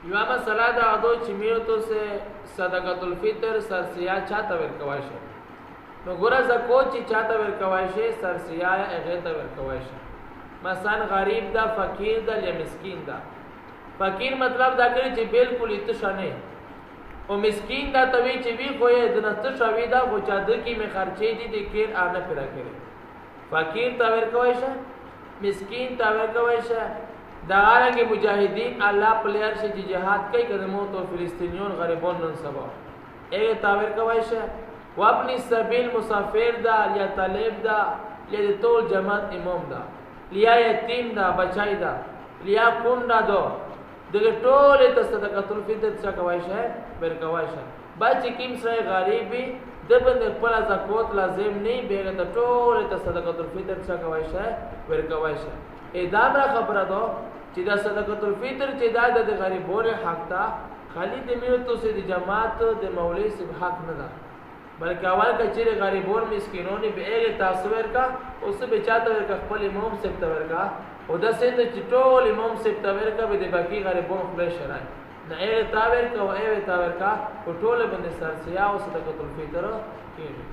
یو مسله دا دو چې میوتو سے صدقۃ الفطر سرسیا چاته ورکوای شي. نو ګوره زکات چې چاته ورکوای شي سرسیا هغه ته ورکوای شي. مثلا غریب دا، فقیر دا یا مسکین دا. فقیر مطلب دا کوي چې بالکل اتشه نه، او مسکین دا توی چې وی خوې د نست شوی دا خو چا د کی می خرچې دي د کیر انه پیرا کړي. فقیر تا ورکوای شي، مسکین تا ورکوای شي. دا هغه مجاهدین الله پلیر شي چې جهاد کوي قدمو تو فلسطینیون غریبون نن سبا اے تا ورکوای شي. و اپنی سبیل مسافر دا یا طالب دا یا ټول جماعت امام دا لیا یتیم دا بچای دا لیا کون دا دو دغه ټول ته صدقۃ الفطر څخه کوای شي ورکوای شي. بچ کیم سره غریبي د بند خپل زکات لازم نه بیره ته ټول ته صدقۃ الفطر څخه کوای شي ورکوای شي. ادم را خبره ده چې دا صدقۃ الفطر چې دا د غریبونو حق تا خالی د میوتو سي د جماعت د مولوی سي حق نه ده، بلکې اول کچره غریبون مسکینون به اله تاسویر کا اوس به چاته ورکا خپل امام سي تور کا او د سید چټول امام سي تور کا به د باقي غریبون خپل شرای نه اله تاور کا او اله تاور کا ټول باندې سرسیا او صدقۃ الفطر کیږي.